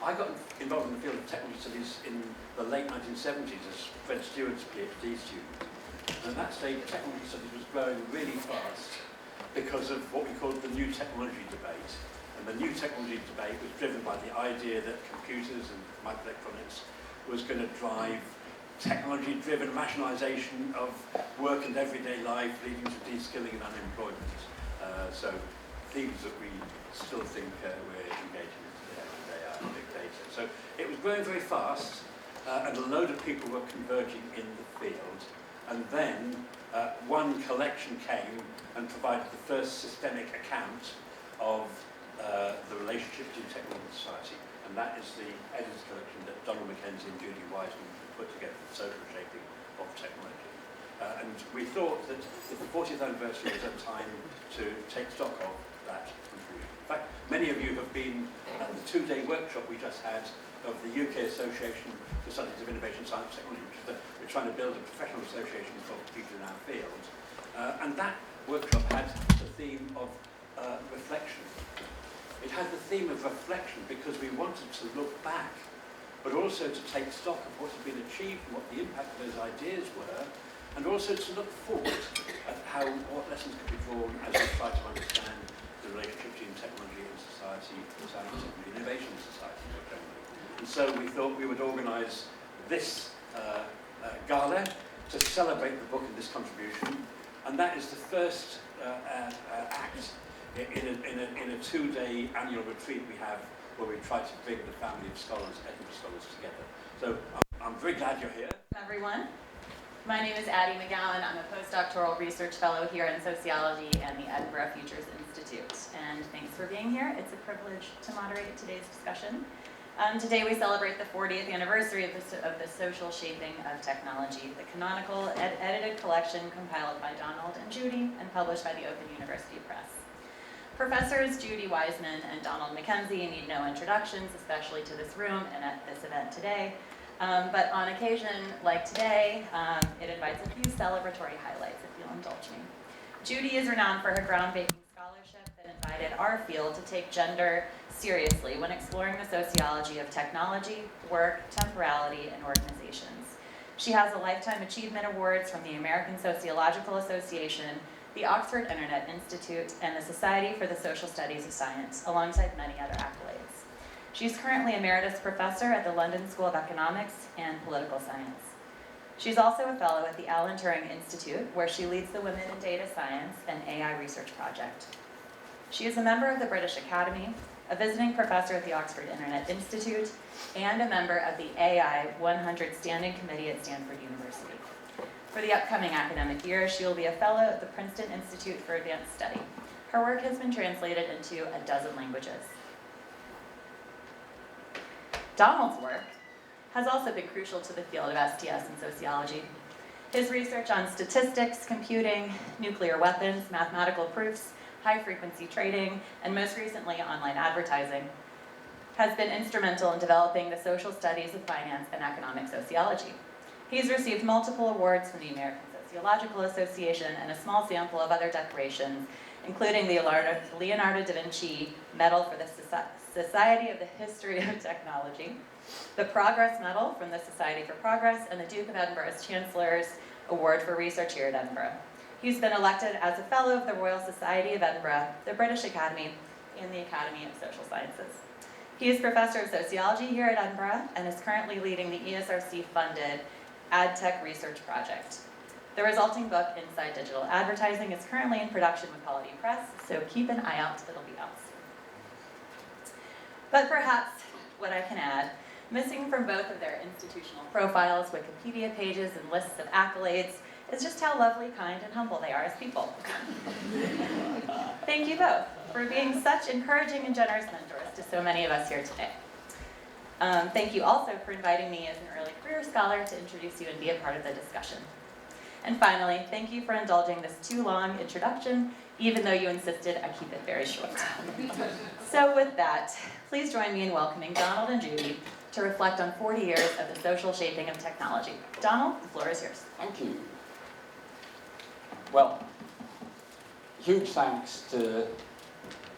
I got involved in the field of technology studies in the late 1970s as Fred Stewart's PhD student. And at that stage, technology studies was growing really fast because of what we called the new technology debate. And the new technology debate was driven by the idea that computers and microelectronics was going to drive technology-driven rationalization of work and everyday life, leading to de-skilling and unemployment. So themes that we still think we're engaging in today every day are big data. So it was growing very fast, and a load of people were converging in the field. And then one collection came and provided the first systemic account of the relationship between technology and society. And that is the Addie's collection that Donald MacKenzie and Judy Wajcman put together, the social shaping of technology. And we thought that the 40th anniversary was a time to take stock of that contribution. In fact, many of you have been at the two-day workshop we just had of the UK Association for Studies of Innovation, Science and Technology, which is we're trying to build a professional association for people in our field. And that workshop had the theme of reflection. It had the theme of reflection because we wanted to look back, but also to take stock of what had been achieved and what the impact of those ideas were, and also to look forward at what lessons could be drawn as we try to understand the relationship between technology and society, science and innovation in society more generally. And so we thought we would organise this gala to celebrate the book and this contribution, and that is the first act in a two-day annual retreat we have where we try to bring the family of scholars, Edinburgh scholars, together. So I'm very glad you're here. Everyone. My name is Addie McGowan. I'm a postdoctoral research fellow here in sociology and the Edinburgh Futures Institute. And thanks for being here. It's a privilege to moderate today's discussion. Today we celebrate the 40th anniversary of the social shaping of technology, the canonical edited collection compiled by Donald and Judy and published by the Open University Press. Professors Judy Wajcman and Donald MacKenzie need no introductions, especially to this room and at this event today. But on occasion like today, it invites a few celebratory highlights, if you'll indulge me. Judy is renowned for her groundbreaking scholarship that invited our field to take gender seriously when exploring the sociology of technology, work, temporality, and organizations. She has a Lifetime Achievement Awards from the American Sociological Association, the Oxford Internet Institute, and the Society for the Social Studies of Science, alongside many other accolades. She's currently Emeritus Professor at the London School of Economics and Political Science. She's also a fellow at the Alan Turing Institute, where she leads the Women in Data Science and AI Research Project. She is a member of the British Academy, a visiting professor at the Oxford Internet Institute, and a member of the AI 100 Standing Committee at Stanford University. For the upcoming academic year, she will be a fellow at the Princeton Institute for Advanced Study. Her work has been translated into a dozen languages. Donald's work has also been crucial to the field of STS and sociology. His research on statistics, computing, nuclear weapons, mathematical proofs, high-frequency trading, and most recently online advertising has been instrumental in developing the social studies of finance and economic sociology. He's received multiple awards from the American Sociological Association and a small sample of other decorations, including the Leonardo da Vinci Medal for the Society of the History of Technology, the Progress Medal from the Society for Progress, and the Duke of Edinburgh's Chancellor's Award for Research here at Edinburgh. He's been elected as a Fellow of the Royal Society of Edinburgh, the British Academy, and the Academy of Social Sciences. He is Professor of Sociology here at Edinburgh and is currently leading the ESRC-funded AdTech Research Project. The resulting book, Inside Digital Advertising, is currently in production with Quality Press, so keep an eye out, it'll be out. But perhaps what I can add, missing from both of their institutional profiles, Wikipedia pages, and lists of accolades, is just how lovely, kind, and humble they are as people. Thank you both for being such encouraging and generous mentors to so many of us here today. Thank you also for inviting me as an early career scholar to introduce you and be a part of the discussion. And finally, thank you for indulging this too long introduction, even though you insisted I keep it very short. So with that, please join me in welcoming Donald and Judy to reflect on 40 years of the social shaping of technology. Donald, the floor is yours. Thank you. Well, huge thanks to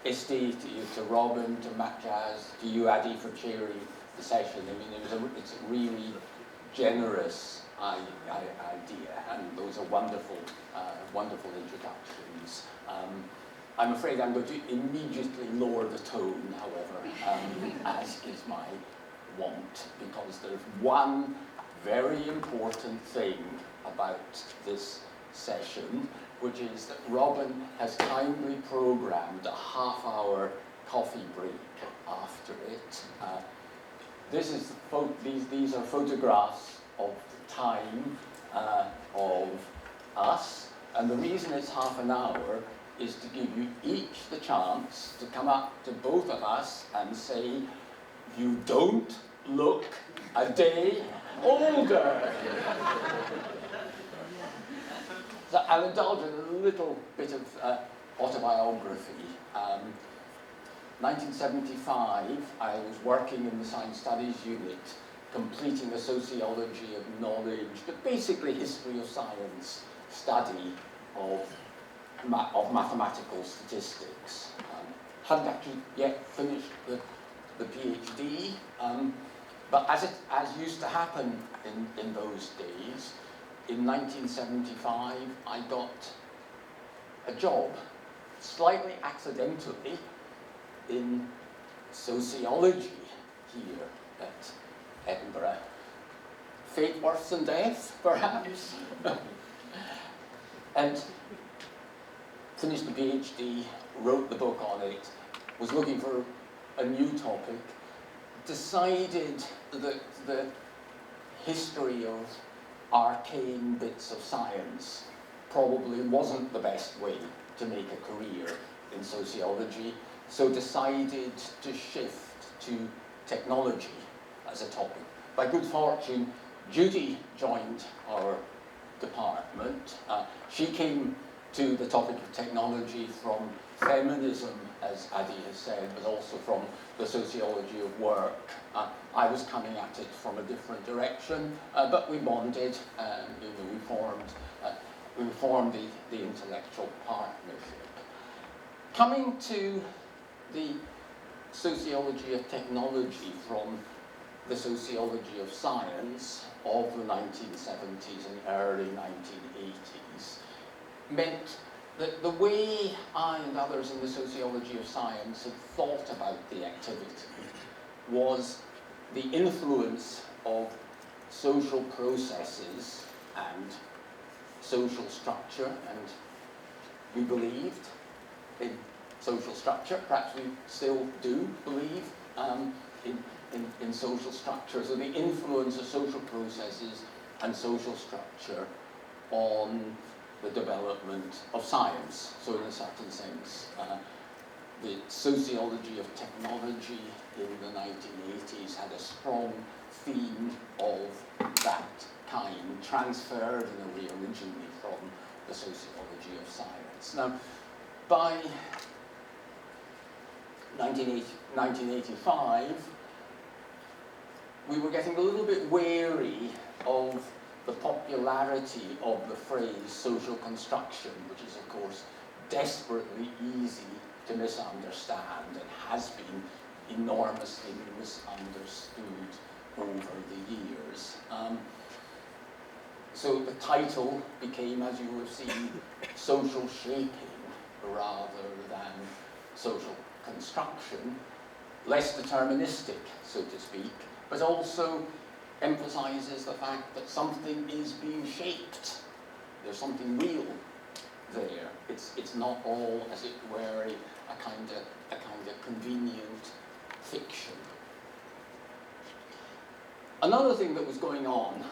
ISSTI, to Robin, to Matt Jazz, to you, Addie, for cheering the session. I mean, it's a really generous idea, and those are wonderful, wonderful introductions. I'm afraid I'm going to immediately lower the tone, however, as is my want, because there's one very important thing about this session, which is that Robin has kindly programmed a half-hour coffee break after it. These are photographs of the time of us, and the reason it's half an hour is to give you each the chance to come up to both of us and say, "You don't look a day older." So I'll indulge in a little bit of autobiography. 1975, I was working in the Science Studies unit, completing a sociology of knowledge, but basically history of science study of mathematical statistics. Hadn't actually yet finished the PhD, but as used to happen in those days, in 1975, I got a job, slightly accidentally, in sociology here at Edinburgh. Fate worse than death, perhaps. And finished the PhD, wrote the book on it, was looking for a new topic, decided that the history of arcane bits of science probably wasn't the best way to make a career in sociology, so decided to shift to technology as a topic. By good fortune, Judy joined our department. She came to the topic of technology from feminism, as Addie has said, but also from the sociology of work. I was coming at it from a different direction, but we bonded and we formed the intellectual partnership. Coming to the sociology of technology from the sociology of science of the 1970s and early 1980s meant that the way I and others in the sociology of science had thought about the activity was the influence of social processes and social structure, and we believed in social structure, perhaps we still do believe in social structure, so the influence of social processes and social structure on the development of science. So in a certain sense, the sociology of technology in the 1980s had a strong theme of that kind, transferred in a way originally from the sociology of science. Now, by 1985, we were getting a little bit wary of the popularity of the phrase social construction, which is, of course, desperately easy to misunderstand and has been enormously misunderstood over the years. So the title became, as you will have seen, social shaping rather than social construction, less deterministic, so to speak, but also emphasizes the fact that something is being shaped. There's something real there. It's not all, as it were, a kind of convenient fiction. Another thing that was going on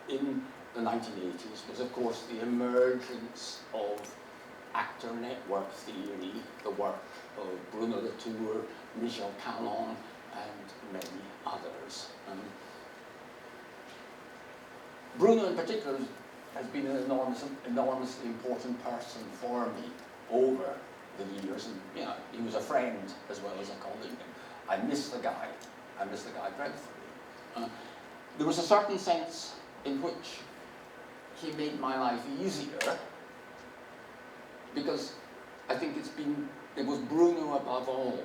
in the 1980s was, of course, the emergence of actor network theory, the work of Bruno Latour, Michel Canon, and many others. Bruno, in particular, has been an enormously important person for me over the years, and he was a friend as well as a colleague. I miss the guy. I miss the guy dreadfully. There was a certain sense in which he made my life easier, because I think it was Bruno above all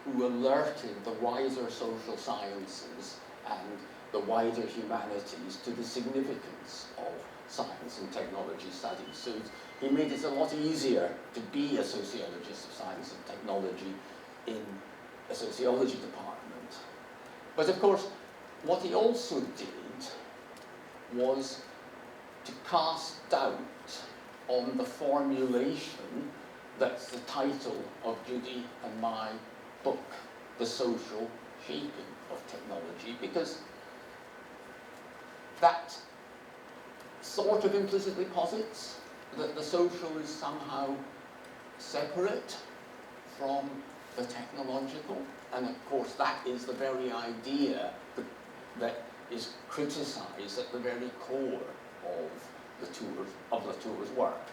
who alerted the wider social sciences and the wider humanities to the significance of science and technology studies. So he made it a lot easier to be a sociologist of science and technology in a sociology department. But of course, what he also did was to cast doubt on the formulation that's the title of Judy and my book, The Social Shaping of Technology, because that sort of implicitly posits that the social is somehow separate from the technological, and of course that is the very idea that is criticised at the very core of Latour's work.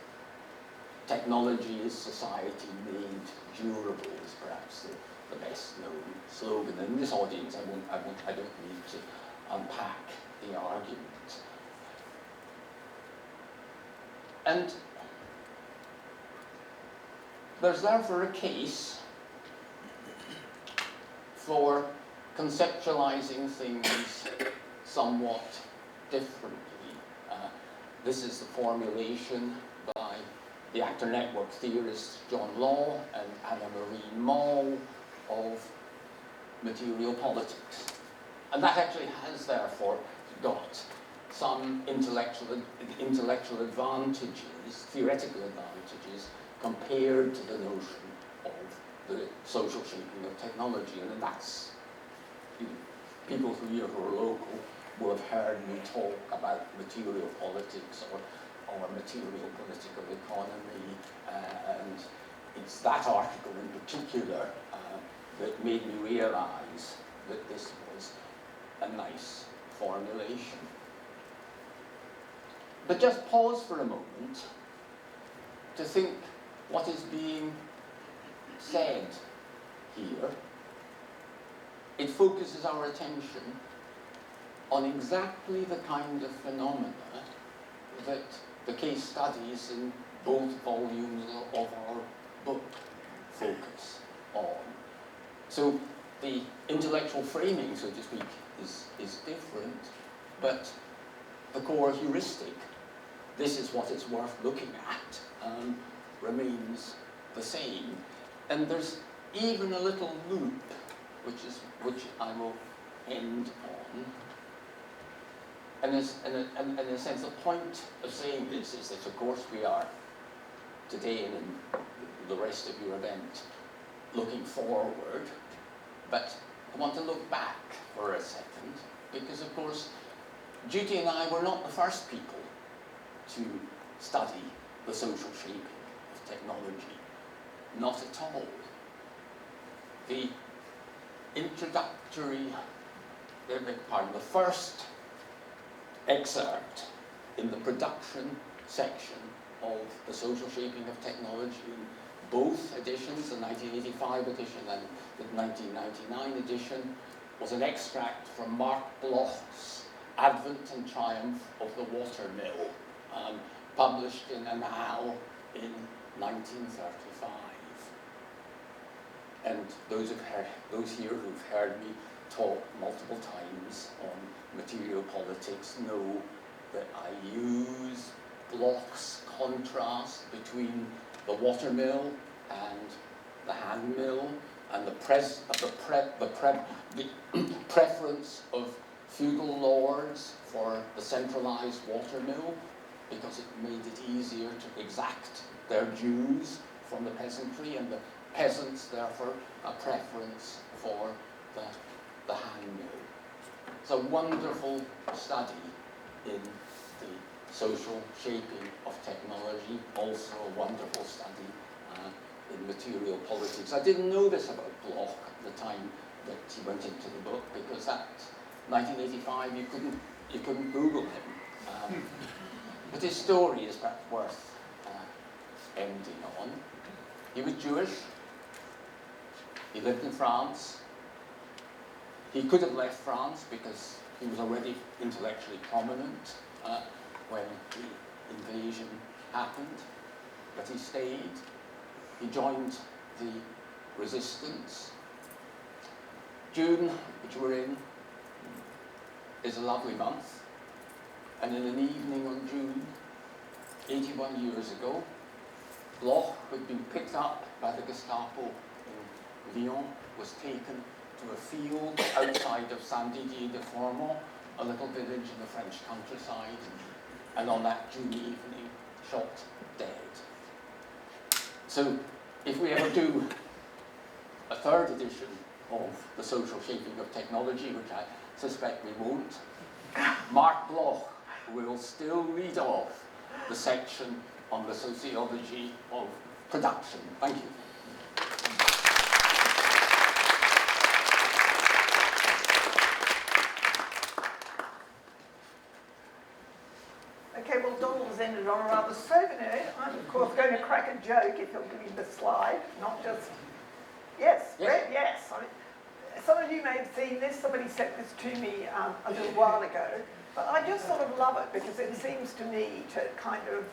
Technology is society made durable is perhaps the best known slogan. And in this audience, I don't need to unpack the argument. And there's therefore a case for conceptualizing things somewhat differently. This is the formulation by the actor network theorist John Law and Anna Marie Moll of material politics. And that actually has therefore got some intellectual advantages, theoretical advantages, compared to the notion of the social shaping of technology. And that's, people here who are local will have heard me talk about material politics or material political economy, and it's that article in particular that made me realize that this was a nice formulation. But just pause for a moment to think what is being said here. It focuses our attention on exactly the kind of phenomena that the case studies in both volumes of our book focus on. So the intellectual framing, so to speak, is different, but the core heuristic, this is what it's worth looking at, remains the same. And there's even a little loop, which I will end on. And in a sense, the point of saying this is that, of course, we are today and in the rest of your event looking forward, but I want to look back for a second, because, of course, Judy and I were not the first people to study the social shaping of technology. Not at all. The the first excerpt in the production section of the social shaping of technology in both editions, the 1985 edition and the 1999 edition, was an extract from Mark Bloch's Advent and Triumph of the Watermill, published in Annales in 1935. And those here who've heard me talk multiple times on material politics know that I use Bloch's contrast between the watermill and the handmill, and the preference of feudal lords for the centralized watermill, because it made it easier to exact their dues from the peasantry, and the peasants, therefore, a preference for the handmill. It's a wonderful study in the social shaping of technology, also a wonderful study in material politics. I didn't know this about Bloch at the time that he went into the book, because that 1985 you couldn't Google him. But his story is perhaps worth ending on. He was Jewish. He lived in France. He could have left France because he was already intellectually prominent when the invasion happened, but he stayed. He joined the resistance. June, which we're in, is a lovely month, and in an evening on June, 81 years ago, Bloch, who had been picked up by the Gestapo in Lyon, was taken to a field outside of Saint-Didier-de-Formont, a little village in the French countryside, and on that June evening, shot dead. So, if we ever do a third edition of The Social Shaping of Technology, which I suspect we won't, Mark Bloch will still lead off the section on the sociology of production. Thank you. Okay, well, Donald's ended on a rather sober note. I'm, of course, going to crack a joke if you'll give me the slide, not just... Yes, Yes. yes. Some of you may have seen this. Somebody sent this to me a little while ago. But I just sort of love it because it seems to me to kind of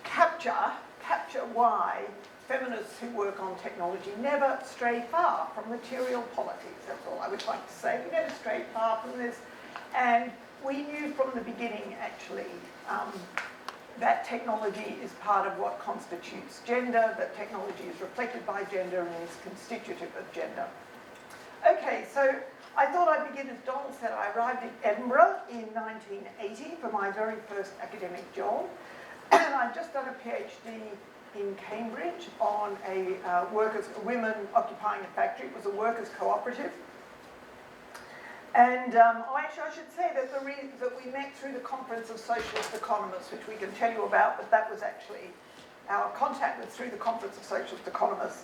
capture why feminists who work on technology never stray far from material politics. That's all I would like to say. We never stray far from this. And we knew from the beginning, actually, that technology is part of what constitutes gender, that technology is reflected by gender and is constitutive of gender. Okay, so I thought I'd begin, as Donald said. I arrived in Edinburgh in 1980 for my very first academic job. And I'd just done a PhD in Cambridge on women occupying a factory. It was a workers' cooperative. And actually, I should say that that we met through the Conference of Socialist Economists, which we can tell you about, but that was actually, our contact was through the Conference of Socialist Economists.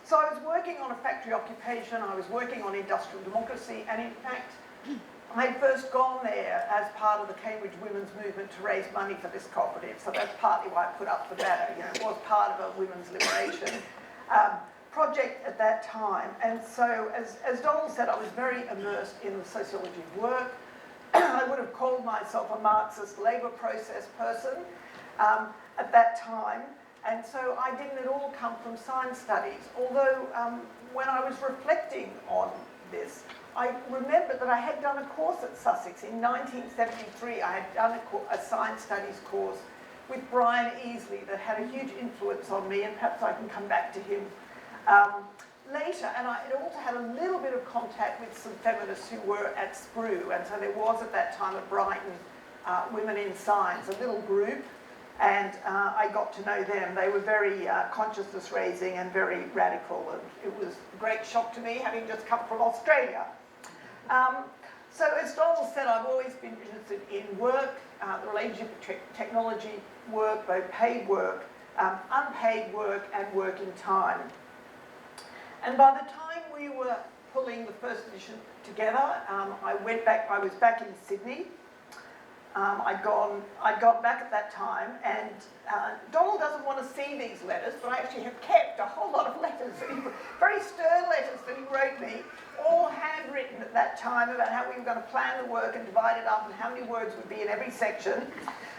So I was working on a factory occupation, I was working on industrial democracy, and in fact, I had first gone there as part of the Cambridge women's movement to raise money for this cooperative, so that's partly why I put up the banner. You know, it was part of a women's liberation project at that time. And so, as Donald said, I was very immersed in the sociology of work. I would have called myself a Marxist labour process person at that time. And so I didn't at all come from science studies, although when I was reflecting on this, I remembered that I had done a course at Sussex in 1973. I had done a science studies course with Brian Easley that had a huge influence on me, and perhaps I can come back to him later. And I had also had a little bit of contact with some feminists who were at SPRU, and so there was at that time at Brighton Women in Science, a little group, and I got to know them. They were very consciousness raising and very radical, and it was a great shock to me, having just come from Australia. So as Donald said, I've always been interested in work, the relationship between technology, work, both paid work, unpaid work, and work in time. And by the time we were pulling the first edition together, I was back in Sydney. I'd gone back at that time, and Donald doesn't want to see these letters, but I actually have kept a whole lot of letters, very stern letters that he wrote me, all handwritten at that time about how we were going to plan the work and divide it up and how many words would be in every section.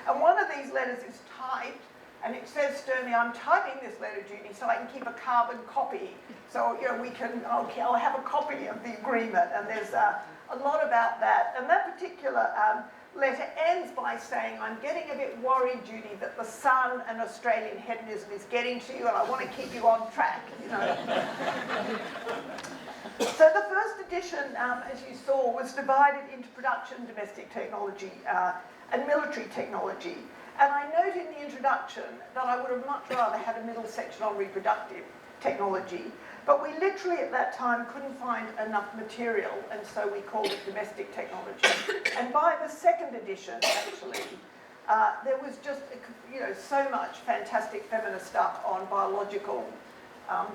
And one of these letters is typed, and it says sternly, "I'm typing this letter, Judy, so I can keep a carbon copy. So, you know, I'll have a copy of the agreement." And there's a lot about that. And that particular letter ends by saying, "I'm getting a bit worried, Judy, that the sun and Australian hedonism is getting to you, and I want to keep you on track." You know. So the first edition, as you saw, was divided into production, domestic technology, and military technology. And I note in the introduction that I would have much rather had a middle section on reproductive technology, but we literally at that time couldn't find enough material, and so we called it domestic technology. And by the second edition, actually, there was just, you know, so much fantastic feminist stuff on biological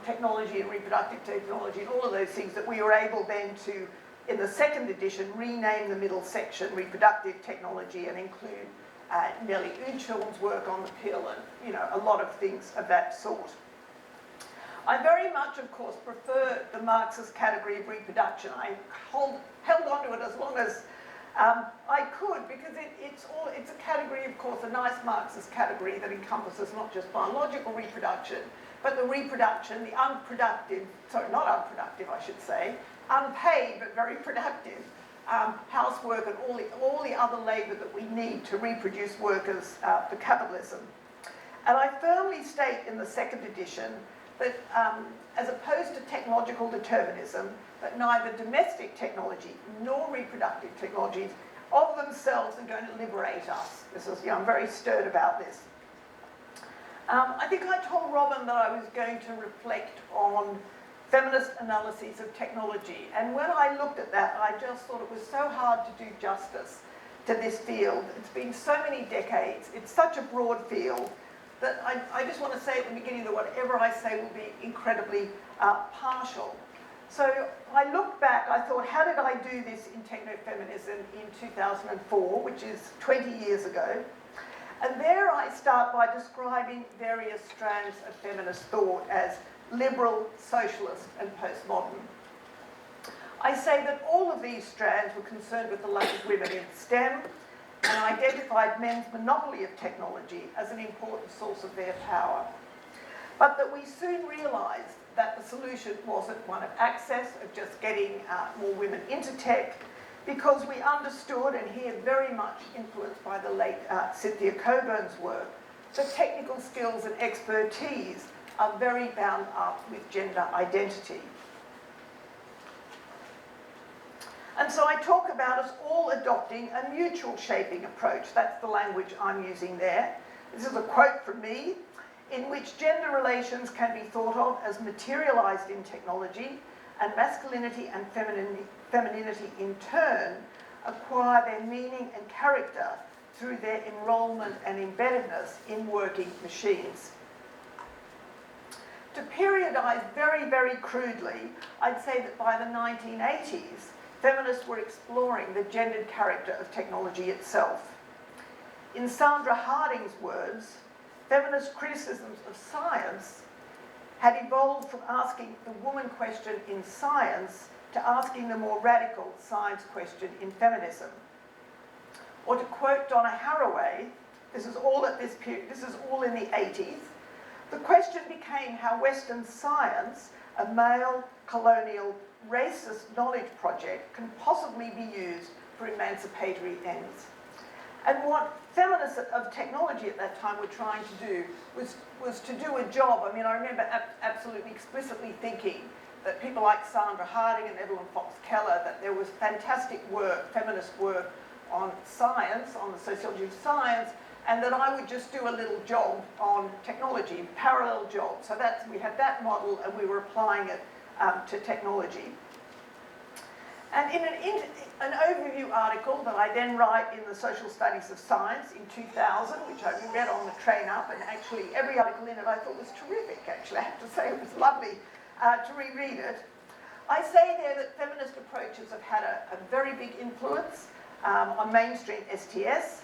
technology and reproductive technology and all of those things that we were able then to, in the second edition, rename the middle section reproductive technology and include Nellie Uchel's work on the pill and, you know, a lot of things of that sort. I very much, of course, prefer the Marxist category of reproduction. I held on to it as long as I could, because it's a category, of course, a nice Marxist category that encompasses not just biological reproduction, but the reproduction, the unproductive, sorry, not unproductive, I should say, unpaid but very productive housework and all the other labour that we need to reproduce workers for capitalism. And I firmly state in the second edition that as opposed to technological determinism, that neither domestic technology nor reproductive technologies of themselves are going to liberate us. I'm very stirred about this. I think I told Robin that I was going to reflect on feminist analyses of technology. And when I looked at that, I just thought it was so hard to do justice to this field. It's been so many decades. It's such a broad field that I just want to say at the beginning that whatever I say will be incredibly partial. So I looked back, I thought, how did I do this in techno-feminism in 2004, which is 20 years ago? And there I start by describing various strands of feminist thought as liberal, socialist, and postmodern. I say that all of these strands were concerned with the lack of women in STEM and identified men's monopoly of technology as an important source of their power. But that we soon realised that the solution wasn't one of access, of just getting more women into tech, because we understood, and here very much influenced by the late Cynthia Coburn's work, that technical skills and expertise are very bound up with gender identity. And so I talk about us all adopting a mutual shaping approach. That's the language I'm using there. This is a quote from me, in which gender relations can be thought of as materialised in technology, and masculinity and femininity in turn acquire their meaning and character through their enrolment and embeddedness in working machines. To periodise very, very crudely, I'd say that by the 1980s, feminists were exploring the gendered character of technology itself. In Sandra Harding's words, feminist criticisms of science had evolved from asking the woman question in science to asking the more radical science question in feminism. Or to quote Donna Haraway, this is all at this period, this is all in the 80s, the question became how Western science, a male, colonial, racist knowledge project, can possibly be used for emancipatory ends. And what feminists of technology at that time were trying to do was to do a job. I mean, I remember absolutely explicitly thinking that people like Sandra Harding and Evelyn Fox Keller, that there was fantastic work, feminist work on science, on the sociology of science, and that I would just do a little job on technology, parallel job. So we had that model and we were applying it to technology. And in an overview article that I then write in the Social Studies of Science in 2000, which I read on the train up, and actually every article in it I thought was terrific, actually. I have to say it was lovely to reread it. I say there that feminist approaches have had a very big influence on mainstream STS,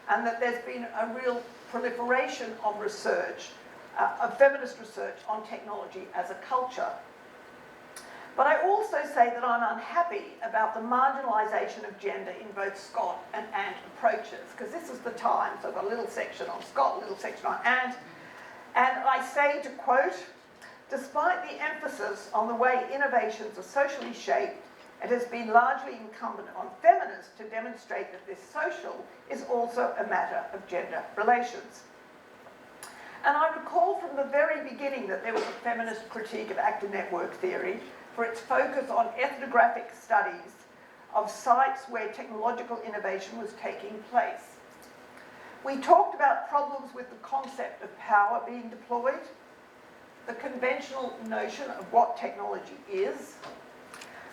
and that there's been a real proliferation of research, of feminist research on technology as a culture. But I also say that I'm unhappy about the marginalisation of gender in both Scott and Ant approaches, because this is the time, so I've got a little section on Scott, a little section on Ant, and I say, to quote, despite the emphasis on the way innovations are socially shaped, it has been largely incumbent on feminists to demonstrate that this social is also a matter of gender relations. And I recall from the very beginning that there was a feminist critique of actor network theory for its focus on ethnographic studies of sites where technological innovation was taking place. We talked about problems with the concept of power being deployed, the conventional notion of what technology is,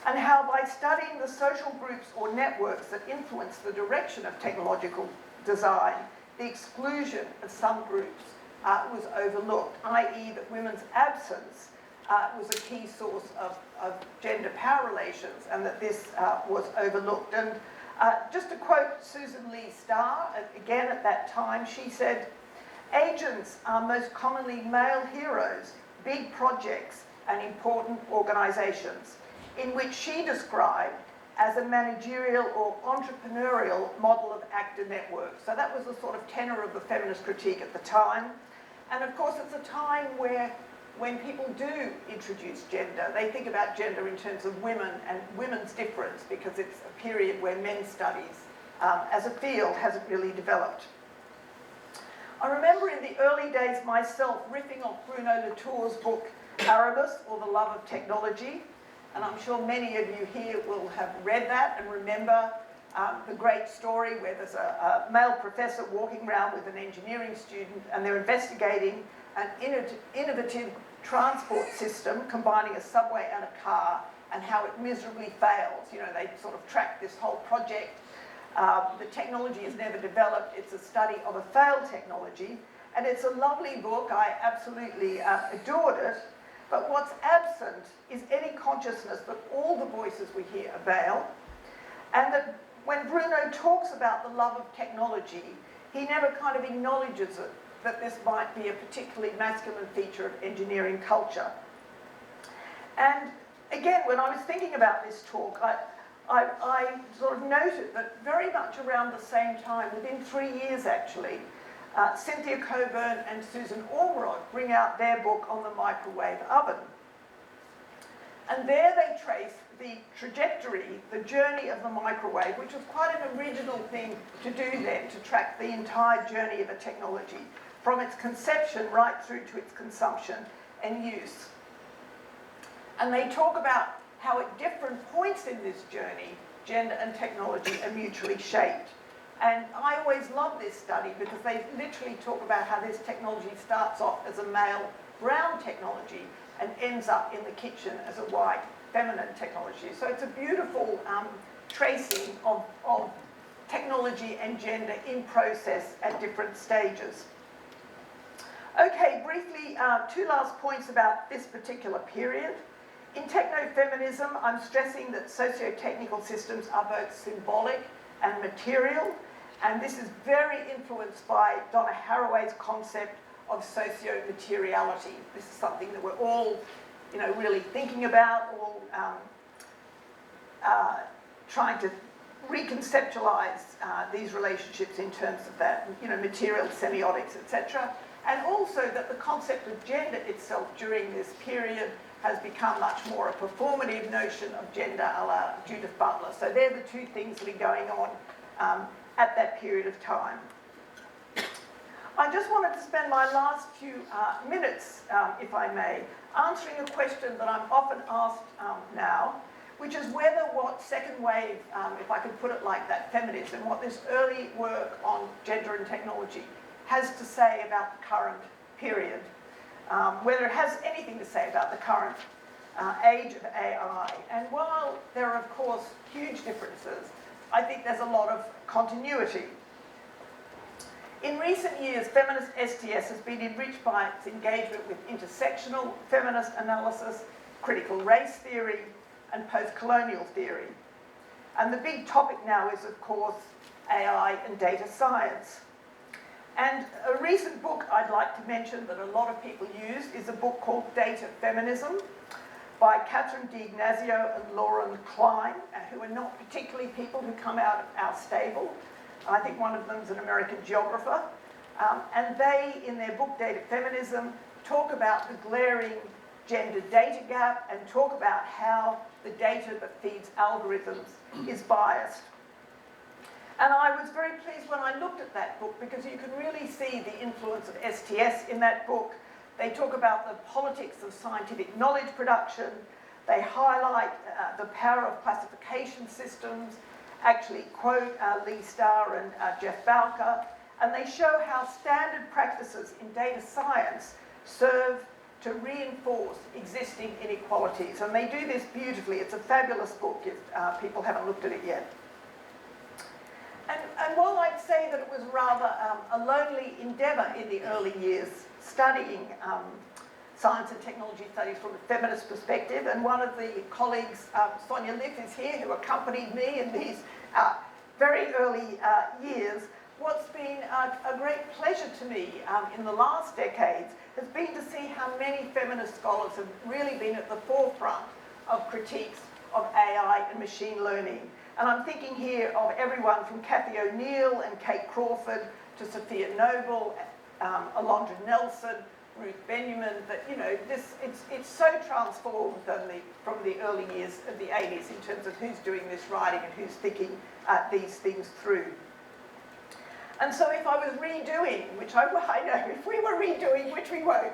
and how by studying the social groups or networks that influence the direction of technological design, the exclusion of some groups was overlooked, i.e. that women's absence was a key source of gender power relations, and that this was overlooked. And just to quote Susan Lee Starr, again at that time, she said, agents are most commonly male heroes, big projects and important organisations, in which she described as a managerial or entrepreneurial model of actor network. So that was the sort of tenor of the feminist critique at the time. And of course, it's a time where when people do introduce gender, they think about gender in terms of women and women's difference, because it's a period where men's studies as a field hasn't really developed. I remember in the early days myself riffing off Bruno Latour's book, Arabus, or The Love of Technology, and I'm sure many of you here will have read that and remember the great story where there's a male professor walking around with an engineering student, and they're investigating an innovative transport system combining a subway and a car, and how it miserably fails. You know, they sort of track this whole project. The technology is never developed. It's a study of a failed technology, and it's a lovely book. I absolutely adored it. But what's absent is any consciousness that all the voices we hear are male, and that when Bruno talks about the love of technology, he never kind of acknowledges it, that this might be a particularly masculine feature of engineering culture. And again, when I was thinking about this talk, I sort of noted that very much around the same time, within 3 years actually, Cynthia Coburn and Susan Ormerod bring out their book on the microwave oven. And there they trace the trajectory, the journey of the microwave, which was quite an original thing to do then, to track the entire journey of a technology, from its conception right through to its consumption and use. And they talk about how at different points in this journey, gender and technology are mutually shaped. And I always love this study because they literally talk about how this technology starts off as a male brown technology and ends up in the kitchen as a white feminine technology. So it's a beautiful tracing of technology and gender in process at different stages. Okay, briefly, 2 last points about this particular period. In techno-feminism, I'm stressing that socio-technical systems are both symbolic and material, and this is very influenced by Donna Haraway's concept of socio-materiality. This is something that we're all, really thinking about, all trying to reconceptualize these relationships in terms of that, material semiotics, etc. And also that the concept of gender itself during this period has become much more a performative notion of gender a la Judith Butler. So they're the 2 things that are going on at that period of time. I just wanted to spend my last few minutes, if I may, answering a question that I'm often asked now, which is whether what second wave, if I could put it like that, feminism, what this early work on gender and technology has to say about the current period, whether it has anything to say about the current age of AI. And while there are, of course, huge differences, I think there's a lot of continuity. In recent years, feminist STS has been enriched by its engagement with intersectional feminist analysis, critical race theory, and post-colonial theory. And the big topic now is, of course, AI and data science. And a recent book I'd like to mention that a lot of people use is a book called Data Feminism by Catherine D'Ignazio and Lauren Klein, who are not particularly people who come out of our stable. I think one of them is an American geographer. And they, in their book Data Feminism, talk about the glaring gender data gap and talk about how the data that feeds algorithms is biased. And I was very pleased when I looked at that book because you can really see the influence of STS in that book. They talk about the politics of scientific knowledge production. They highlight the power of classification systems, actually quote Lee Starr and Jeff Bowker, and they show how standard practices in data science serve to reinforce existing inequalities. And they do this beautifully. It's a fabulous book if people haven't looked at it yet. And while I'd say that it was rather a lonely endeavour in the early years, studying science and technology studies from a feminist perspective, and one of the colleagues, Sonia Liff, is here, who accompanied me in these very early years. What's been a great pleasure to me in the last decades has been to see how many feminist scholars have really been at the forefront of critiques of AI and machine learning. And I'm thinking here of everyone from Cathy O'Neill and Kate Crawford to Sophia Noble, Alondra Nelson, Ruth Benjamin, that, you know, it's so transformed from the early years of the 80s in terms of who's doing this writing and who's thinking these things through. And so if I was redoing, which I know, if we were redoing, which we won't,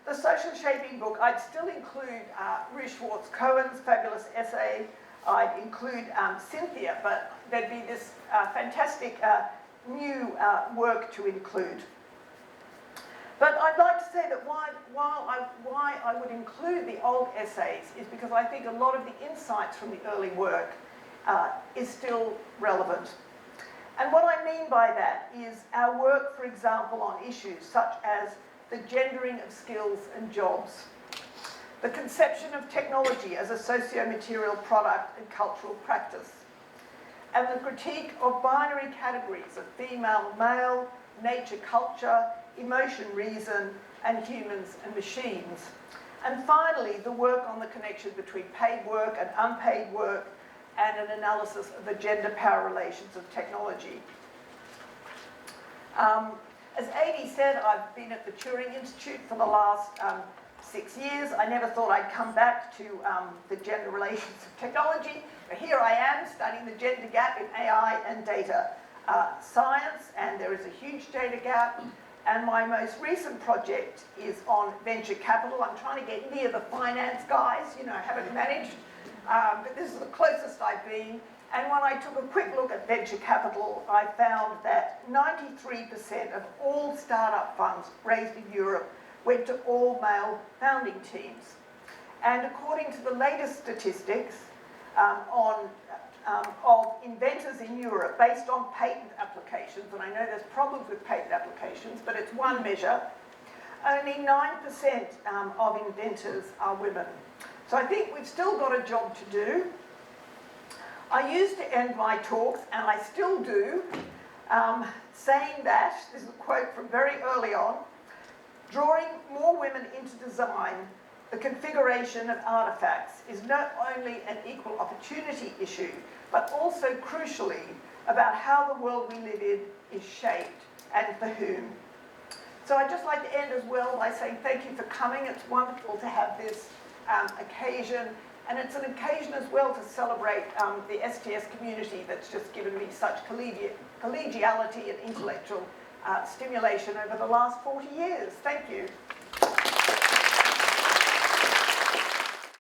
the social shaping book, I'd still include Ruth Schwartz-Cohen's fabulous essay. I'd include Cynthia, but there'd be this fantastic new work to include. But I'd like to say that why I would include the old essays is because I think a lot of the insights from the early work is still relevant. And what I mean by that is our work, for example, on issues such as the gendering of skills and jobs, the conception of technology as a socio-material product and cultural practice, and the critique of binary categories of female-male, nature-culture, emotion-reason, and humans and machines. And finally, the work on the connection between paid work and unpaid work, and an analysis of the gender-power relations of technology. As Addie said, I've been at the Turing Institute for the last 6 years. I never thought I'd come back to the gender relations of technology, but here I am studying the gender gap in AI and data science, and there is a huge data gap. And my most recent project is on venture capital. I'm trying to get near the finance guys, you know, I haven't managed, but this is the closest I've been. And when I took a quick look at venture capital, I found that 93% of all startup funds raised in Europe went to all male founding teams. And according to the latest statistics of inventors in Europe based on patent applications, and I know there's problems with patent applications, but it's one measure, only 9% of inventors are women. So I think we've still got a job to do. I used to end my talks, and I still do, saying that, this is a quote from very early on, drawing more women into design, the configuration of artefacts is not only an equal opportunity issue, but also crucially about how the world we live in is shaped and for whom. So I'd just like to end as well by saying thank you for coming. It's wonderful to have this occasion, and it's an occasion as well to celebrate the STS community that's just given me such collegiality and intellectual stimulation over the last 40 years. Thank you.